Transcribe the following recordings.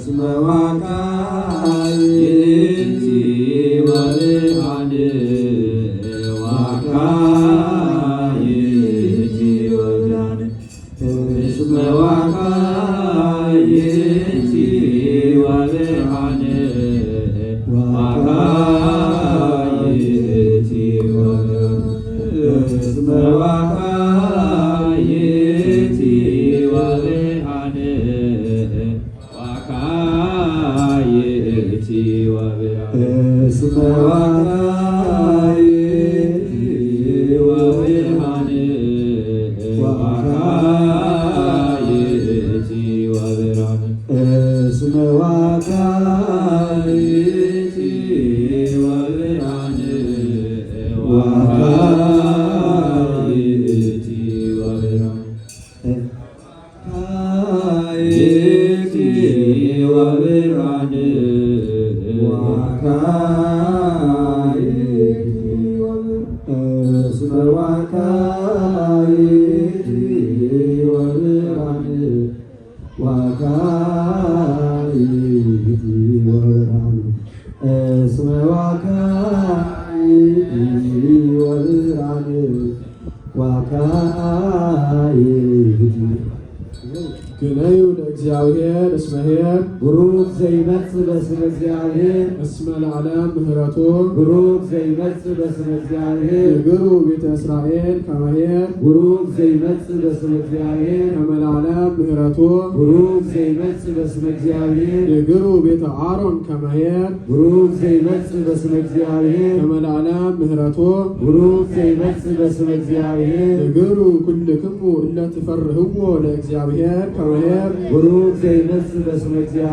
እስመ ዋካይእቲ ወብርሃን ዋካይእቲ ወብርሃን እስመ ዋካይእቲ ወብርሃን ዋካይእቲ ወብርሃን እስመ ዋካይእቲ ወብርሃን ዋካይእቲ ወብርሃን እስመ ዋካይእቲ ወብርሃን ዋካይእቲ ወብርሃን እስመ ዋካይእቲ ወብርሃን ዋካይእቲ ወብርሃን ካይእቲ ወብርሃን ዋካይእቲ እስመ ዋካይእቲ ወብርሃን ዋካይእቲ ወብርሃን እስመ ዋካይእቲ ወብርሃን ዋካይእቲ ግነዩ ለእግዚአብሔር እስመ ኄር ቡሩክ ዘይመጽእ በስመ እግዚአብሔር እስመ ለዓለም ምሕረቱ ቡሩክ ዘይመጽእ በስመ እግዚአብሔር ይግሩ ቤተ እስራኤል ከመ ኄር ቡሩክ ዘይመጽእ በስመ እግዚአብሔር ከመ ለዓለም ምሕረቱ ቡሩክ ዘይመጽእ በስመ እግዚአብሔር ይግሩ ቤተ አሮን ከመ ኄር ቡሩክ ዘይመጽእ በስመ እግዚአብሔር ከመ ለዓለም ምሕረቱ ቡሩክ ዘይመጽእ በስመ እግዚአብሔር ይግሩ ኩልክሙ እለ ትፈርህዎ ለእግዚአብሔር ከመ ኄር ቡሩክ ዘይመጽእ በስመ እግዚአብሔር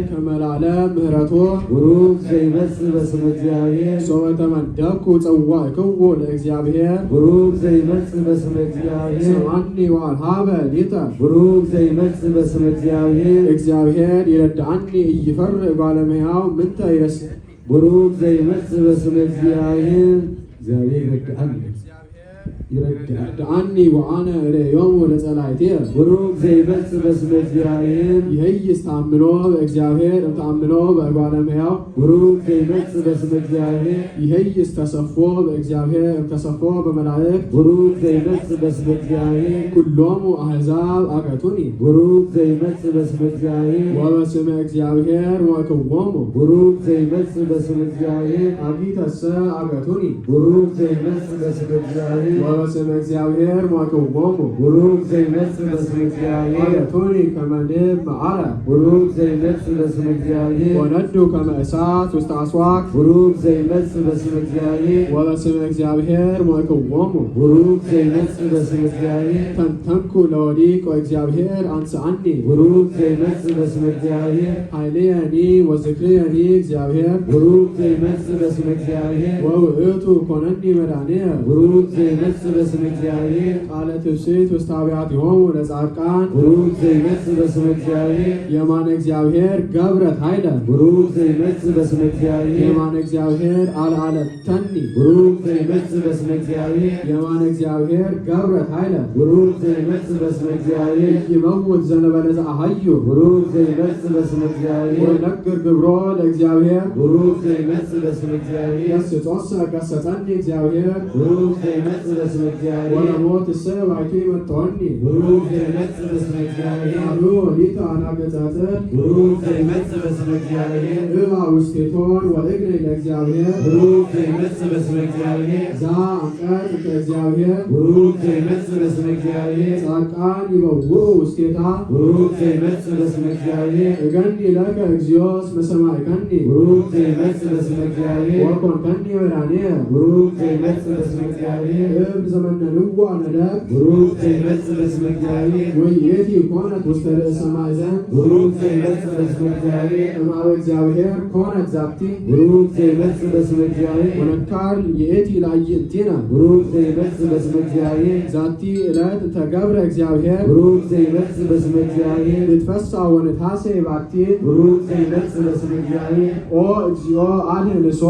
ከመ ለዓለም ምሕረቱ ቡሩክ ዘይመጽእ በስመ እግዚአብሔር ሶበ ተመደብኩ ጸዋዕክዎ ለእግዚአብሔር ቡሩክ ዘይመጽእ በስመ እግዚአብሔር ሰምዓኒ ወአልሃበ ሊተ ቡሩክ ዘይመጽእ በስመ እግዚአብሔር እግዚአብሔር ይረድአኒ ኢይፈርህ እጓለ እመሕያው ምንተ ይረስዕ ቡሩክ ዘይመጽእ በስመ እግዚአብሔር እግዚአብሔር ይረድአኒ ወአነ እሬዮሙ ለጸላእትየ ቡሩክ ዘይመጽእ በስመ እግዚአብሔር ይህይስ ተአምኖ በእግዚአብሔር እምተአምኖ በእጓለ እመሕያው ቡሩክ ዘይመጽእ በስመ እግዚአብሔር ይህይስ ተሰፎ በእግዚአብሔር እምተሰፎ በመላእክት ቡሩክ ዘይመጽእ በስመ እግዚአብሔር ኩሎሙ አሕዛብ አቀቱኒ ቡሩክ ዘይመጽእ በስመ እግዚአብሔር ወበስመ እግዚአብሔር ወክዎሙ ቡሩክ ዘይመጽእ በስመ እግዚአብሔር አቢተሰ አቀቱኒ ቡሩክ ዘይመጽእ በስመ እግዚአብሔር ወበስመ እግዚአብሔር ወክዎሙ ቡሩክ ዘይመጽእ በስመ እግዚአብሔር አቀቱኒ ከመ ንብ መዓረ ቡሩክ ዘይመጽእ በስመ እግዚአብሔር ወነዱ ከመ እሳት ውስተ አስዋክ ቡሩክ ዘይመጽእ በስመ እግዚአብሔር ወበስመ እግዚአብሔር ወክዎሙ ቡሩክ ዘይመጽእ በስመ እግዚአብሔር ተንተንኩ ለወዲቅ ወእግዚአብሔር አንሥአኒ ቡሩክ ዘይመጽእ በስመ እግዚአብሔር ኃይልየኒ ወዝክርየኒ እግዚአብሔር ቡሩክ ዘይመጽእ በስመ እግዚአብሔር ወውእቱ ኮነኒ መድኃኒየ ቡሩክ ዘይመጽእ በስመ እግዚአብሔር ቃለ ትፍስሕት ውስተ አብያቲሆሙ ለጻድቃን ቡሩክ ዘይመጽእ በስመ እግዚአብሔር የማነ እግዚአብሔር ገብረት ኃይለ ቡሩክ ዘይመጽእ በስመ እግዚአብሔር የማነ እግዚአብሔር አልዓለተኒ ቡሩክ ዘይመጽእ በስመ እግዚአብሔር የማነ እግዚአብሔር ገብረት ኃይለ ቡሩክ ዘይመጽእ በስመ እግዚአብሔር ይመውት ዘእንበለ ዘአሐዩ ቡሩክ ዘይመጽእ በስመ እግዚአብሔር ወይነግር ግብሮ ለእግዚአብሔር ቡሩክ ዘይመጽእ በስመ እግዚአብሔር ገሥጾሰ ገሠጸኒ እግዚአብሔር ቡሩክ ዘይመጽእ በስመ እግዚአብሔር ወለሞት እሰ ባሕቱ ይመጥወኒ ቡሩክ ዘይመጽእ በስመ እግዚአብሔር አሉ ሊተ አናገጻጽር ቡሩክ ዘይመጽእ በስመ እግዚአብሔር እባ ውስቴቶን ወእግሬ ለእግዚአብሔር ቡሩክ ዘይመጽእ በስመ እግዚአብሔር ዛ አንቀጽ ከእግዚአብሔር ቡሩክ ዘይመጽእ በስመ እግዚአብሔር ጻድቃን ይበውዑ ውስቴታ ቡሩክ ዘይመጽእ በስመ እግዚአብሔር እገኒ ለከ እግዚኦ እስመ ሰማዕከኒ ቡሩክ ዘይመጽእ በስመ እግዚአብሔር ወኮንከኒ መድኃኒየ ቡሩክ ዘይመጽእ በስመ እግዚአብሔር እብን ዘመነንዋ ነደብ ቡሩክ ዘይመጽእ በስመ እግዚአብሔር ወይእቲ ኮነት ውስተ ርእሰ ማእዘን ቡሩክ ዘይመጽእ በስመ እግዚአብሔር እምኀበ እግዚአብሔር ኮነት ዛቲ ቡሩክ ዘይመጽእ በስመ እግዚአብሔር ወነካር ይእቲ ለአዕይንቲነ ቡሩክ ዘይመጽእ በስመ እግዚአብሔር ዛቲ ዕለት እንተ ገብረ እግዚአብሔር ቡሩክ ዘይመጽእ በስመ እግዚአብሔር ልትፈሳ ወንትሐሴ ባቲ ቡሩክ ዘይመጽእ በስመ እግዚአብሔር ኦ እግዚኦ አድኅንሶ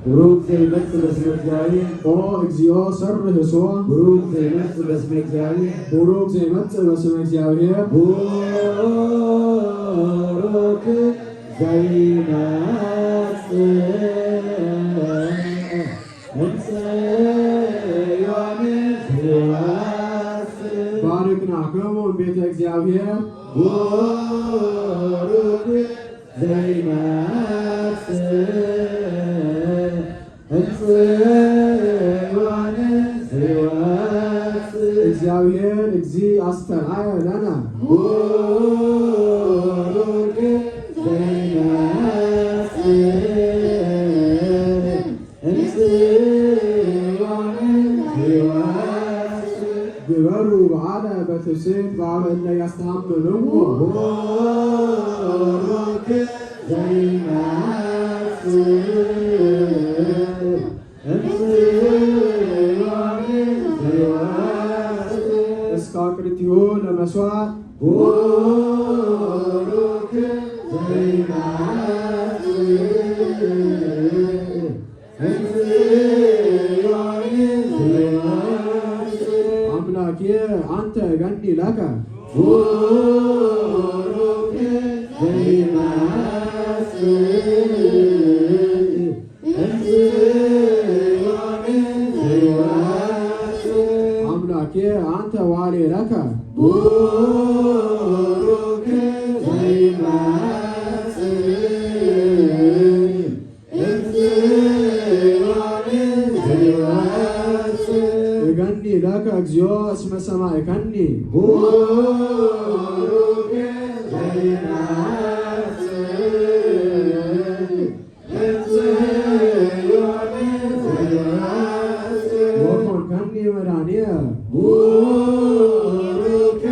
ቡሩክ ዘይመጽእ በስመ እግዚአብሔር ኦ እግዚኦ ሰርህሶ ቡሩክ ዘይመጽእ በስመ እግዚአብሔር ቡሩክ ዘይመጽእ በስመ እግዚአብሔር ቡሩክ ባርክናክሙ ቤተ እግዚአብሔር ቡሩክ ዘይመጽእ እግዚአብሔር እግዚእ አስተርአየ ለነ ቡሩክ ግበሩ በዓለ በትፍስሕት በአበ እለ ያስተአምንዎ ቡሩክ እስከ አቅርቲሁ ለመሥዋዕት ቡሩክ አምላኬ አንተ ገኒ ለከ ቡሩክ አምላኬ አንተ ዋሌ ለከ ቡሩክ ገኒ ለከ እግዚኦ እስመ ሰማዕከኒ ቡሩክ ወኮንከኒ መድኃኒየ ቡሩክ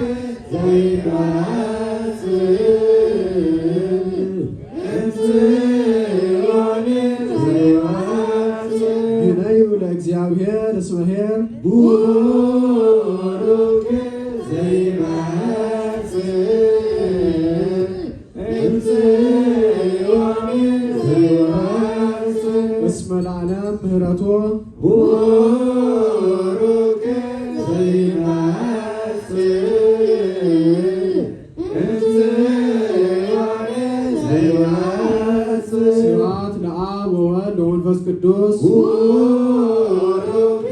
ግነዩ ለእግዚአብሔር እስመ ኄር ቡሩክ እስመ ለዓለም ምሕረቱ ቡሩክ ስብሐት ለአብ ወወልድ ወመንፈስ ቅዱስ ቡሩክ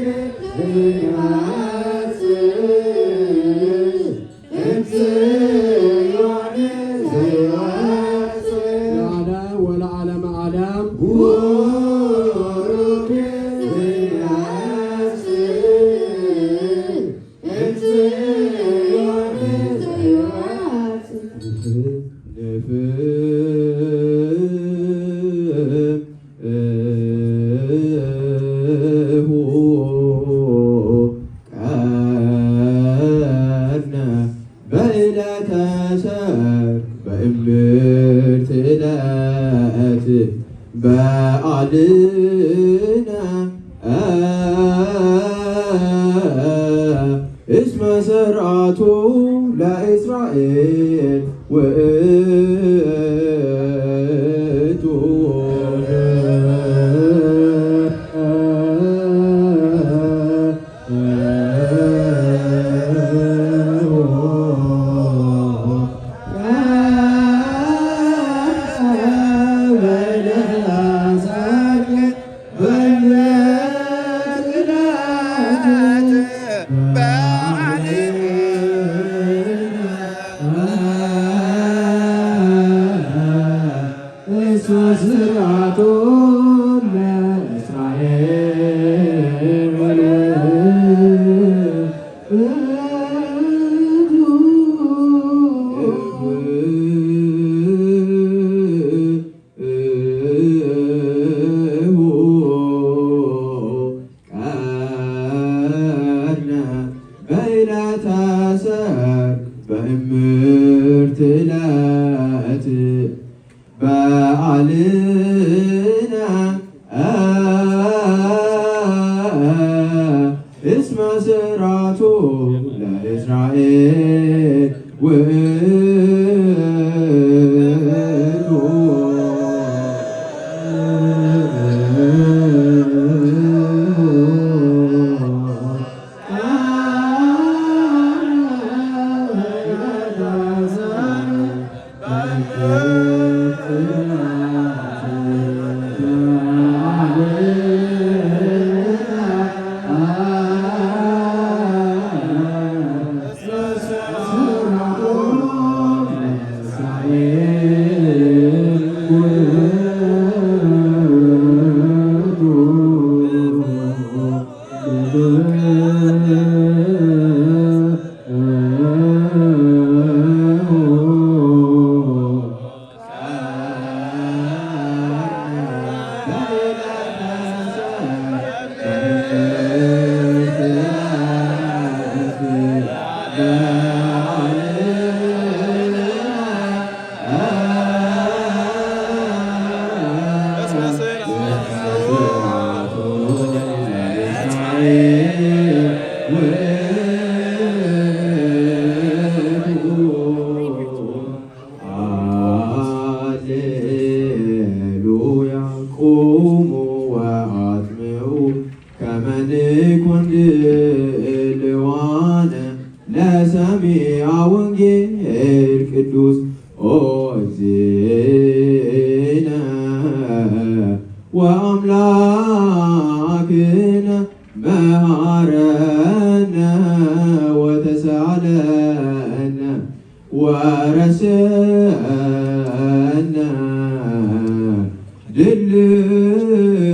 ለዓለም ወለዓለመ ዓለም ቡሩክ በዕለተ ሰርክ በእምርት ዕለት በዓልነ እስመ ሠርዓቱ ለእስራኤል ውእቱ ሥርዓቱ ለእስራኤል በዕለተ ሰርክ በእምርት ዕለት በዓልነ እስመ ሥርዓቱ ለእስራኤል ውእቱ Amen.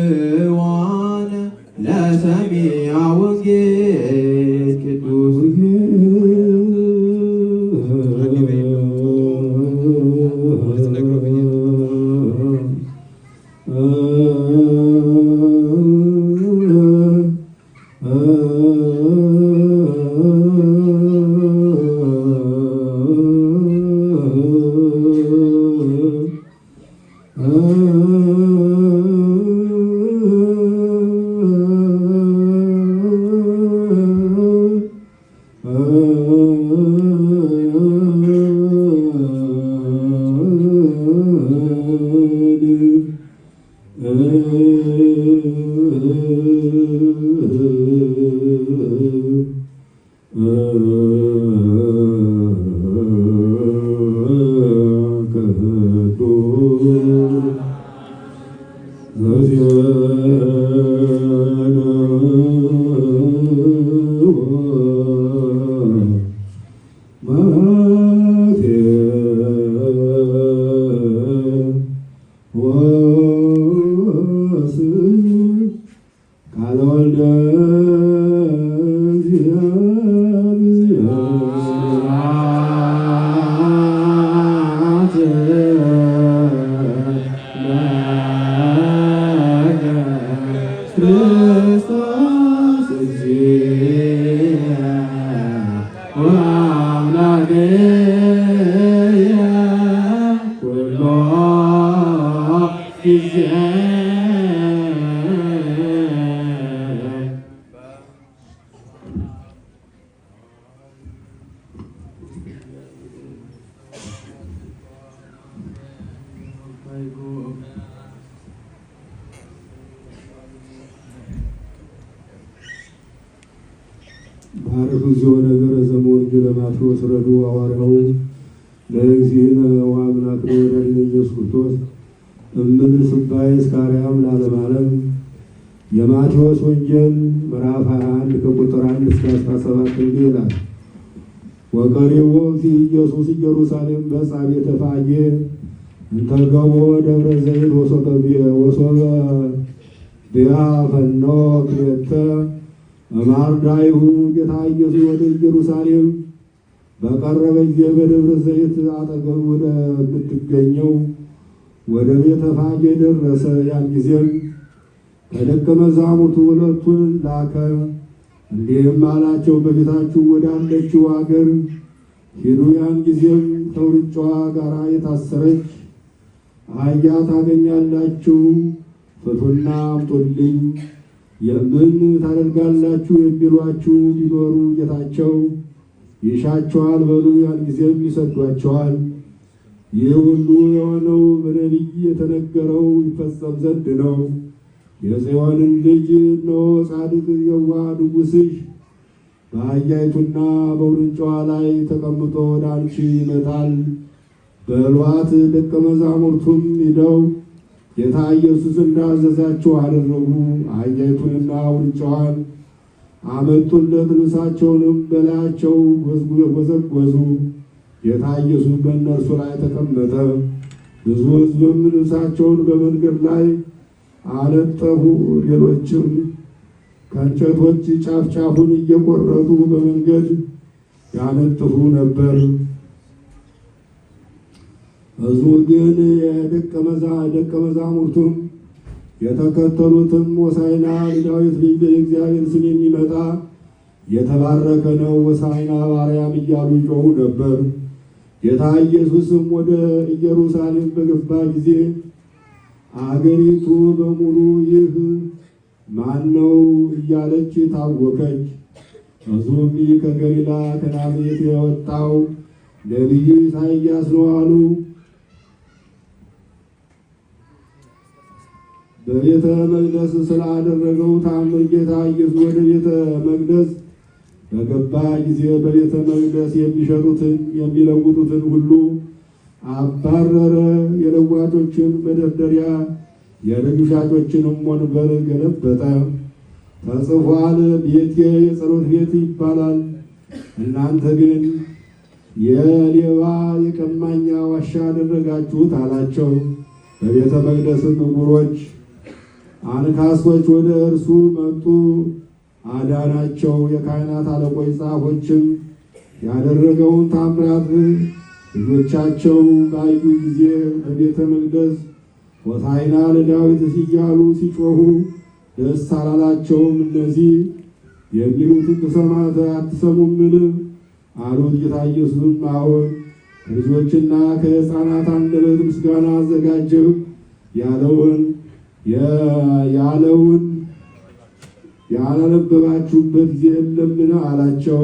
ድልዋነ ለሰሚዐ ወንጌል ቅዱስ ባረክ እግዚኦ ነገረ ዘመወንጌ ለማቴዎስ ረዱ ሐዋርያው ለእግዚእነ ወአምላክነ ወለድነ ኢየሱስ ክርስቶስ እምን ስባይ እስከ አርያም ለዓለመ ዓለም። የማቴዎስ ወንጌል ምዕራፍ 21 ከቁጥር 1 እስከ 17 እንዲህ ይላል። ወቀሪቦ ኢየሱስ ኢየሩሳሌም በጻ ቤተ ፋጌ እንተ ገቦ ደብረ ዘይት ወሶበ ቢሃ ፈኖ ክልኤተ እማርዳይሁ። ጌታ ኢየሱስ ወደ ኢየሩሳሌም በቀረበ ጊዜ በደብረ ዘይት አጠገብ ወደ ምትገኘው ወደ ቤተ ፋጌ ደረሰ። ያን ጊዜም ከደቀ መዛሙርቱ ሁለቱን ላከ፣ እንዲህም አላቸው፣ በፊታችሁ ወዳለችው አገር ሂዱ። ያን ጊዜም ከውርንጫዋ ጋር የታሰረች አህያ ታገኛላችሁ፣ ፍቱና አምጡልኝ። የምን ታደርጋላችሁ የሚሏችሁ ቢኖሩ ጌታቸው ይሻቸዋል በሉ፣ ያን ጊዜም ይሰዷቸዋል። ይህ ሁሉ የሆነው በነቢይ የተነገረው ይፈጸም ዘንድ ነው። የጽዮንን ልጅ እነሆ ጻድቅ የዋህ ንጉሥሽ በአህያይቱና በውርንጫዋ ላይ ተቀምጦ ወደ አንቺ ይመጣል በሏት። ደቀ መዛሙርቱም ሂደው ጌታ ኢየሱስ እንዳዘዛቸው አደረጉ። አህያይቱንና ውርንጫዋን አመጡለት፣ ልብሳቸውንም በላያቸው ጎዘጎዙ። ጌታ ኢየሱስ በእነርሱ ላይ ተቀመጠ። ብዙ ሕዝብም ልብሳቸውን በመንገድ ላይ አነጠፉ። ሌሎችም ከእንጨቶች ጫፍ ጫፉን እየቆረጡ በመንገድ ያነጥፉ ነበር። ሕዝቡ ግን ደቀ መዛሙርቱም የተከተሉትም ሆሳዕና ለዳዊት ልጅ በእግዚአብሔር ስም የሚመጣ የተባረከ ነው፣ ሆሳዕና በአርያም እያሉ ይጮኹ ነበር። ጌታ ኢየሱስም ወደ ኢየሩሳሌም በገባ ጊዜ አገሪቱ በሙሉ ይህ ማን ነው እያለች ታወከች። ሕዝቡም ከገሊላ ከናዝሬት የወጣው ነቢዩ ኢሳይያስ ነው አሉ። በቤተ መቅደስ ስላደረገው ተአምር ጌታ ኢየሱስ ወደ ቤተ መቅደስ በገባ ጊዜ በቤተ መቅደስ የሚሸጡትን የሚለውጡትን ሁሉ አባረረ። የለዋጮችን መደርደሪያ የንግድ ሻጮችንም ወንበር ገለበጠ። ተጽፏል፣ ቤቴ የጸሎት ቤት ይባላል፣ እናንተ ግን የሌባ የቀማኛ ዋሻ አደረጋችሁት አላቸው። በቤተ መቅደስም ዕውሮች አንካሶች ወደ እርሱ መጡ፣ አዳናቸው። የካህናት አለቆች ጻፎችም ያደረገውን ታምራት ልጆቻቸው ባዩ ጊዜ በቤተ መቅደስ ሆሳዕና ለዳዊት እያሉ ሲጮኹ ደስ አላላቸውም። እነዚህ የሚሉትን አትሰሙምን አሉት። ጌታ ኢየሱስም አዎን፣ ከልጆችና ከሕፃናት አንደበት ምስጋና አዘጋጀሁ ያለውን ያላነበባችሁበት ጊዜ የለምን አላቸው።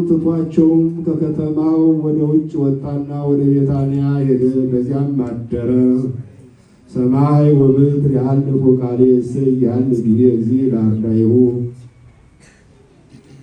ትቷቸውም ከከተማው ወደ ውጭ ወጣና ወደ ቤታንያ ሄደ፣ በዚያም አደረ። ሰማይ ወምድር ያህልፉ ቃሌ እሰይ ያህል ጊዜ እግዚእ ለአርዳኢሁ